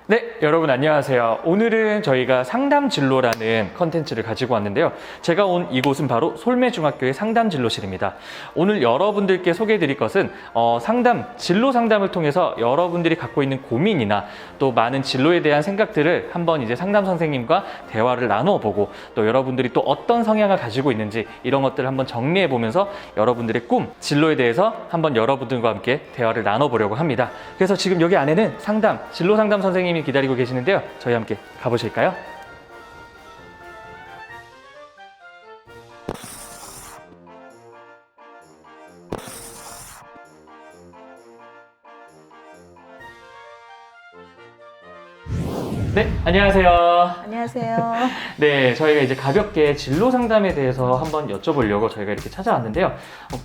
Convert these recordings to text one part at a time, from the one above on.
네, 여러분 안녕하세요. 오늘은 저희가 상담 진로라는 컨텐츠를 가지고 왔는데요. 제가 온 이곳은 바로 솔매중학교의 상담 진로실입니다. 오늘 여러분들께 소개해 드릴 것은 진로 상담을 통해서 여러분들이 갖고 있는 고민이나 또 많은 진로에 대한 생각들을 한번 이제 상담 선생님과 대화를 나누어 보고 또 여러분들이 또 어떤 성향을 가지고 있는지 이런 것들을 한번 정리해 보면서 여러분들의 꿈, 진로에 대해서 한번 여러분들과 함께 대화를 나눠 보려고 합니다. 그래서 지금 여기 안에는 진로 상담 선생님이 기다리고 계시는데요. 저희 함께 가보실까요? 네, 안녕하세요. 안녕하세요. 네, 저희가 이제 가볍게 진로 상담에 대해서 한번 여쭤보려고 저희가 이렇게 찾아왔는데요.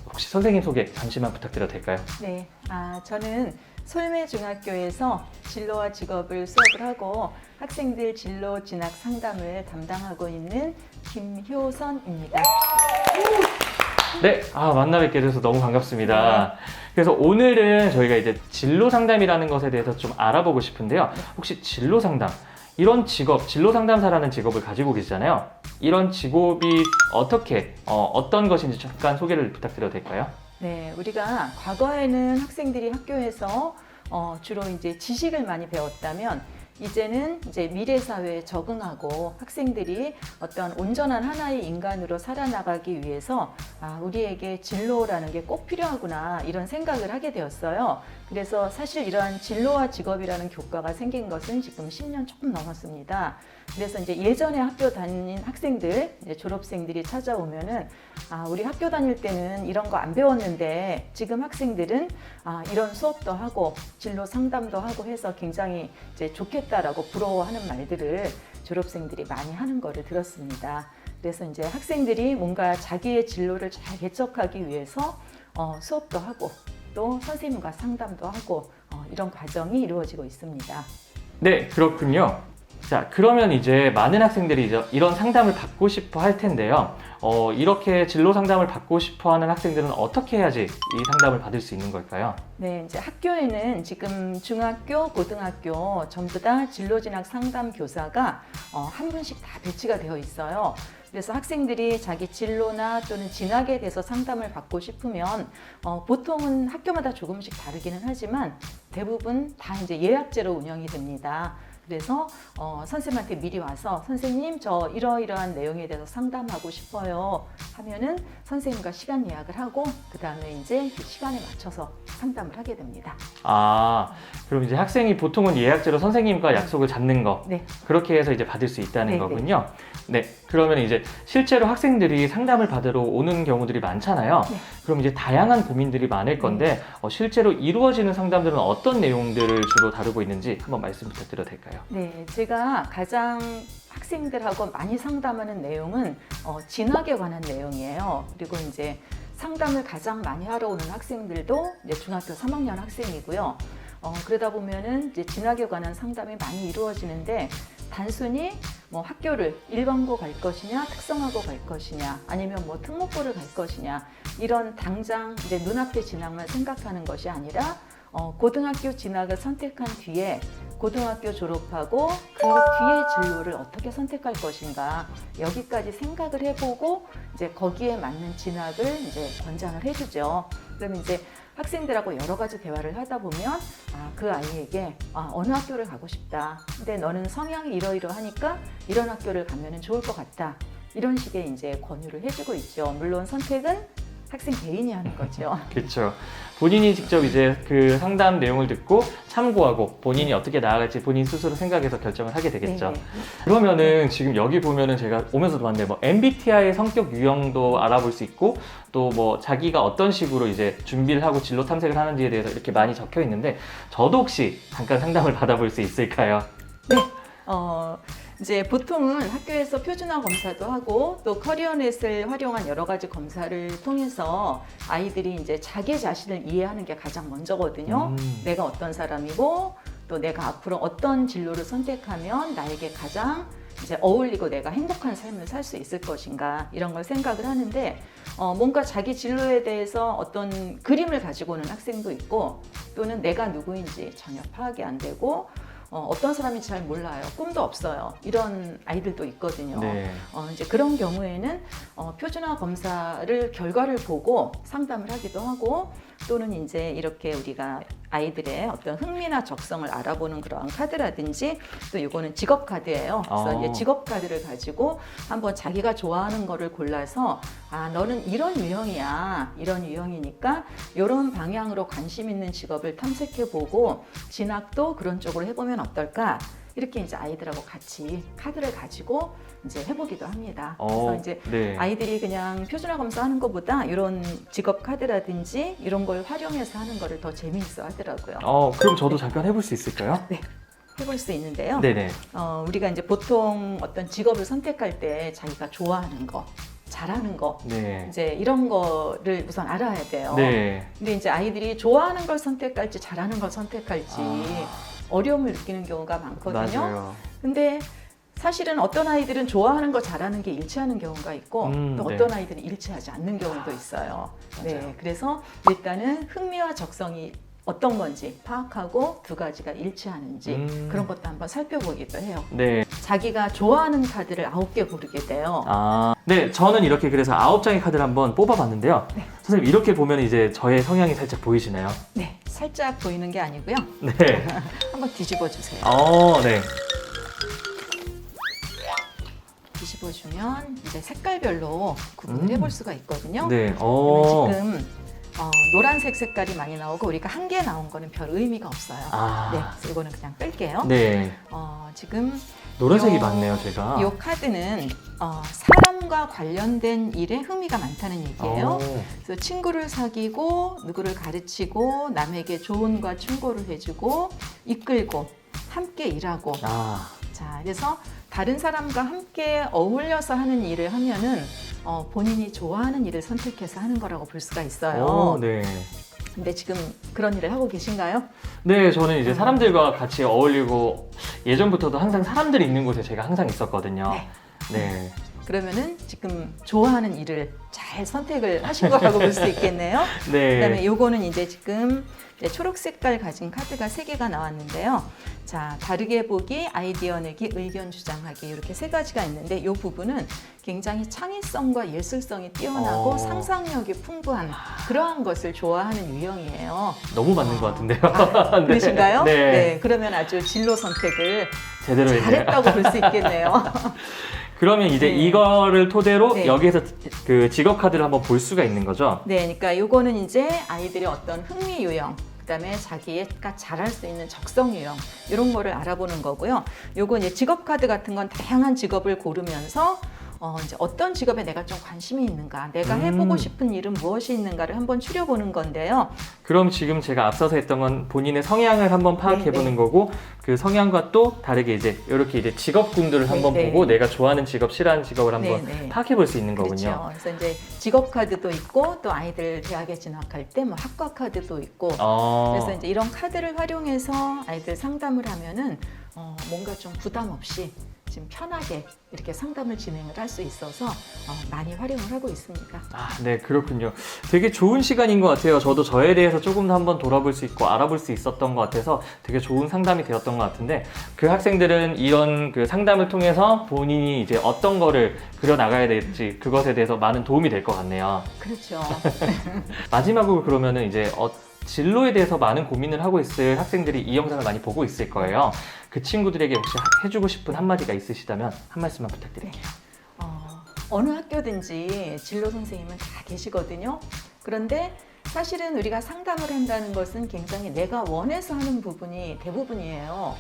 혹시 선생님 소개 잠시만 부탁드려도 될까요? 네, 저는 솔매중학교에서 진로와 직업을 수업을 하고 학생들 진로 진학 상담을 담당하고 있는 김효선입니다. 네, 만나 뵙게 돼서 너무 반갑습니다. 그래서 오늘은 저희가 이제 진로 상담이라는 것에 대해서 좀 알아보고 싶은데요. 혹시 진로 상담, 이런 직업, 진로 상담사라는 직업을 가지고 계시잖아요. 이런 직업이 어떤 것인지 잠깐 소개를 부탁드려도 될까요? 네, 우리가 과거에는 학생들이 학교에서 주로 이제 지식을 많이 배웠다면 이제는 이제 미래 사회에 적응하고 학생들이 어떤 온전한 하나의 인간으로 살아나가기 위해서 우리에게 진로라는 게 꼭 필요하구나 이런 생각을 하게 되었어요. 그래서 사실 이러한 진로와 직업이라는 교과가 생긴 것은 지금 10년 조금 넘었습니다. 그래서 이제 예전에 학교 다닌 학생들, 이제 졸업생들이 찾아오면은 우리 학교 다닐 때는 이런 거 안 배웠는데 지금 학생들은 이런 수업도 하고 진로 상담도 하고 해서 굉장히 이제 좋겠다라고 부러워하는 말들을 졸업생들이 많이 하는 거를 들었습니다. 그래서 이제 학생들이 뭔가 자기의 진로를 잘 개척하기 위해서 수업도 하고 또 선생님과 상담도 하고 이런 과정이 이루어지고 있습니다. 네, 그렇군요. 자, 그러면 이제 많은 학생들이 이런 상담을 받고 싶어 할 텐데요. 이렇게 진로 상담을 받고 싶어 하는 학생들은 어떻게 해야지 이 상담을 받을 수 있는 걸까요? 네, 이제 학교에는 지금 중학교, 고등학교 전부 다 진로 진학 상담 교사가 한 분씩 다 배치가 되어 있어요. 그래서 학생들이 자기 진로나 또는 진학에 대해서 상담을 받고 싶으면 보통은 학교마다 조금씩 다르기는 하지만 대부분 다 이제 예약제로 운영이 됩니다. 그래서 선생님한테 미리 와서 선생님 저 이러이러한 내용에 대해서 상담하고 싶어요 하면은 선생님과 시간 예약을 하고 그 다음에 이제 그 시간에 맞춰서 상담을 하게 됩니다. 그럼 이제 학생이 보통은 예약제로 선생님과 약속을 잡는 거, 네. 그렇게 해서 이제 받을 수 있다는 네, 거군요. 네, 그러면 이제 실제로 학생들이 상담을 받으러 오는 경우들이 많잖아요. 네. 그럼 이제 다양한 고민들이 많을 건데 실제로 이루어지는 상담들은 어떤 내용들을 주로 다루고 있는지 한번 말씀 부탁드려도 될까요? 네, 제가 가장 학생들하고 많이 상담하는 내용은 진학에 관한 내용이에요. 그리고 이제 상담을 가장 많이 하러 오는 학생들도 이제 중학교 3학년 학생이고요. 그러다 보면은 이제 진학에 관한 상담이 많이 이루어지는데 단순히 뭐 학교를 일반고 갈 것이냐, 특성화고 갈 것이냐, 아니면 뭐 특목고를 갈 것이냐 이런 당장 이제 눈앞의 진학만 생각하는 것이 아니라 고등학교 진학을 선택한 뒤에 고등학교 졸업하고 그 뒤에 진로를 어떻게 선택할 것인가 여기까지 생각을 해보고 이제 거기에 맞는 진학을 이제 권장을 해주죠. 그러면 이제 학생들하고 여러 가지 대화를 하다 보면 그 아이에게 어느 학교를 가고 싶다. 근데 너는 성향이 이러이러하니까 이런 학교를 가면 좋을 것 같다. 이런 식의 이제 권유를 해주고 있죠. 물론 선택은 학생 개인이 하는 거죠. 그렇죠. 본인이 직접 이제 그 상담 내용을 듣고 참고하고 본인이 어떻게 나아갈지 본인 스스로 생각해서 결정을 하게 되겠죠. 네네. 그러면은 지금 여기 보면은 제가 오면서도 봤는데 뭐 MBTI 성격 유형도 알아볼 수 있고 또 뭐 자기가 어떤 식으로 이제 준비를 하고 진로 탐색을 하는지에 대해서 이렇게 많이 적혀 있는데 저도 혹시 잠깐 상담을 받아볼 수 있을까요? 네. 이제 보통은 학교에서 표준화 검사도 하고 또 커리어넷을 활용한 여러 가지 검사를 통해서 아이들이 이제 자기 자신을 이해하는 게 가장 먼저거든요. 내가 어떤 사람이고 또 내가 앞으로 어떤 진로를 선택하면 나에게 가장 이제 어울리고 내가 행복한 삶을 살 수 있을 것인가 이런 걸 생각을 하는데 뭔가 자기 진로에 대해서 어떤 그림을 가지고 오는 학생도 있고 또는 내가 누구인지 전혀 파악이 안 되고 어떤 사람인지 잘 몰라요. 꿈도 없어요. 이런 아이들도 있거든요. 네. 이제 그런 경우에는 표준화 검사를 결과를 보고 상담을 하기도 하고 또는 이제 이렇게 우리가 아이들의 어떤 흥미나 적성을 알아보는 그러한 카드라든지 또 이거는 직업 카드예요. 그래서 이제 직업 카드를 가지고 한번 자기가 좋아하는 거를 골라서 너는 이런 유형이야. 이런 유형이니까 이런 방향으로 관심 있는 직업을 탐색해보고 진학도 그런 쪽으로 해보면 어떨까? 이렇게 이제 아이들하고 같이 카드를 가지고 이제 해보기도 합니다. 그래서 이제 네. 아이들이 그냥 표준화 검사하는 것보다 이런 직업 카드라든지 이런 걸 활용해서 하는 거를 더 재미있어 하더라고요. 그럼 저도 잠깐 해볼 수 있을까요? 네. 해볼 수 있는데요. 네네. 우리가 이제 보통 어떤 직업을 선택할 때 자기가 좋아하는 거, 잘하는 거, 네. 이제 이런 거를 우선 알아야 돼요. 네. 근데 이제 아이들이 좋아하는 걸 선택할지 잘하는 걸 선택할지 어려움을 느끼는 경우가 많거든요. 맞아요. 근데 사실은 어떤 아이들은 좋아하는 거 잘하는 게 일치하는 경우가 있고 또 네. 어떤 아이들은 일치하지 않는 경우도 있어요. 네, 그래서 일단은 흥미와 적성이 어떤 건지 파악하고 두 가지가 일치하는지 그런 것도 한번 살펴보기도 해요. 네. 자기가 좋아하는 카드를 9개 고르게 돼요. 네, 저는 이렇게 그래서 9장의 카드를 한번 뽑아봤는데요. 네. 선생님, 이렇게 보면 이제 저의 성향이 살짝 보이시나요? 네, 살짝 보이는 게 아니고요. 네. 한번 뒤집어 주세요. 네. 뒤집어주면 이제 색깔별로 구분을 해볼 수가 있거든요. 네. 그러면 지금 노란색 색깔이 많이 나오고 우리가 한 개 나온 거는 별 의미가 없어요. 네, 그래서 이거는 그냥 뺄게요. 네. 지금 노란색이 많네요, 제가. 이 카드는 사람과 관련된 일에 흥미가 많다는 얘기예요. 그래서 친구를 사귀고 누구를 가르치고 남에게 조언과 충고를 해주고 이끌고 함께 일하고 자, 그래서 다른 사람과 함께 어울려서 하는 일을 하면은 본인이 좋아하는 일을 선택해서 하는 거라고 볼 수가 있어요. 네. 근데 지금 그런 일을 하고 계신가요? 네, 저는 이제 사람들과 같이 어울리고 예전부터도 항상 사람들이 있는 곳에 제가 항상 있었거든요. 네. 그러면은 지금 좋아하는 일을 잘 선택을 하신 거라고 볼 수 있겠네요. 네. 그다음에 요거는 이제 지금 초록 색깔 가진 카드가 3개가 나왔는데요. 자, 다르게 보기, 아이디어 내기, 의견 주장하기 이렇게 3가지가 있는데 이 부분은 굉장히 창의성과 예술성이 뛰어나고 상상력이 풍부한 그러한 것을 좋아하는 유형이에요. 너무 맞는 것 같은데요. 네. 그러신가요? 네. 네. 그러면 아주 진로 선택을 제대로 잘했다고 볼 수 있겠네요. 그러면 이제 네. 이거를 토대로 네. 여기에서 그 직업 카드를 한번 볼 수가 있는 거죠? 네, 그러니까 요거는 이제 아이들의 어떤 흥미 유형, 그다음에 자기가 잘할 수 있는 적성 유형 이런 거를 알아보는 거고요. 요건 이제 직업 카드 같은 건 다양한 직업을 고르면서 이제 어떤 직업에 내가 좀 관심이 있는가, 내가 해보고 싶은 일은 무엇이 있는가를 한번 추려보는 건데요. 그럼 지금 제가 앞서서 했던 건 본인의 성향을 한번 파악해보는 네. 거고 그 성향과 또 다르게 이제 이렇게 이제 직업군들을 한번 네. 보고 내가 좋아하는 직업, 싫어하는 직업을 한번 네. 파악해볼 수 있는 거군요. 그렇죠. 그래서 이제 직업 카드도 있고 또 아이들 대학에 진학할 때 뭐 학과 카드도 있고 그래서 이제 이런 카드를 활용해서 아이들 상담을 하면은 뭔가 좀 부담 없이 지금 편하게 이렇게 상담을 진행을 할 수 있어서 많이 활용을 하고 있습니다. 네, 그렇군요. 되게 좋은 시간인 것 같아요. 저도 저에 대해서 조금 더 한번 돌아볼 수 있고 알아볼 수 있었던 것 같아서 되게 좋은 상담이 되었던 것 같은데 그 학생들은 이런 그 상담을 통해서 본인이 이제 어떤 거를 그려 나가야 될지 그것에 대해서 많은 도움이 될 것 같네요. 그렇죠. 마지막으로 그러면은 이제 진로에 대해서 많은 고민을 하고 있을 학생들이 이 영상을 많이 보고 있을 거예요. 그 친구들에게 혹시 해주고 싶은 한마디가 있으시다면 한 말씀만 부탁드릴게요. 어느 학교든지 진로 선생님은 다 계시거든요. 그런데 사실은 우리가 상담을 한다는 것은 굉장히 내가 원해서 하는 부분이 대부분이에요.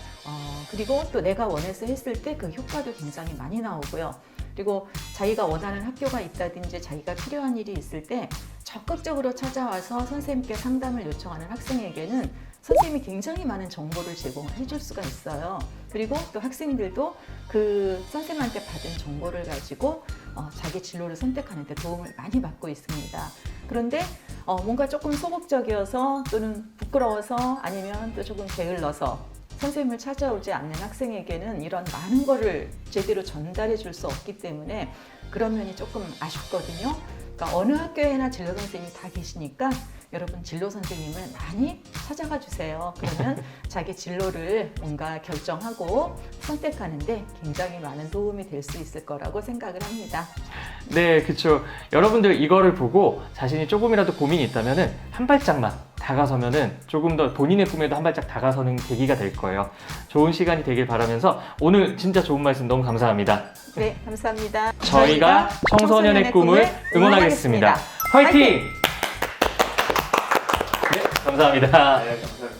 그리고 또 내가 원해서 했을 때 그 효과도 굉장히 많이 나오고요. 그리고 자기가 원하는 학교가 있다든지 자기가 필요한 일이 있을 때 적극적으로 찾아와서 선생님께 상담을 요청하는 학생에게는 선생님이 굉장히 많은 정보를 제공해 줄 수가 있어요. 그리고 또 학생들도 그 선생님한테 받은 정보를 가지고 자기 진로를 선택하는 데 도움을 많이 받고 있습니다. 그런데 뭔가 조금 소극적이어서 또는 부끄러워서 아니면 또 조금 게을러서 선생님을 찾아오지 않는 학생에게는 이런 많은 거를 제대로 전달해 줄 수 없기 때문에 그런 면이 조금 아쉽거든요. 그러니까 어느 학교에나 진로 선생님이 다 계시니까 여러분 진로 선생님을 많이 찾아가 주세요. 그러면 자기 진로를 뭔가 결정하고 선택하는데 굉장히 많은 도움이 될 수 있을 거라고 생각을 합니다. 네, 그쵸. 여러분들 이거를 보고 자신이 조금이라도 고민이 있다면은 한 발짝만 다가서면은 조금 더 본인의 꿈에도 한 발짝 다가서는 계기가 될 거예요. 좋은 시간이 되길 바라면서 오늘 진짜 좋은 말씀 너무 감사합니다. 네, 감사합니다. 저희가 청소년의 꿈을 응원하겠습니다. 화이팅! 네, 감사합니다. 네, 감사합니다.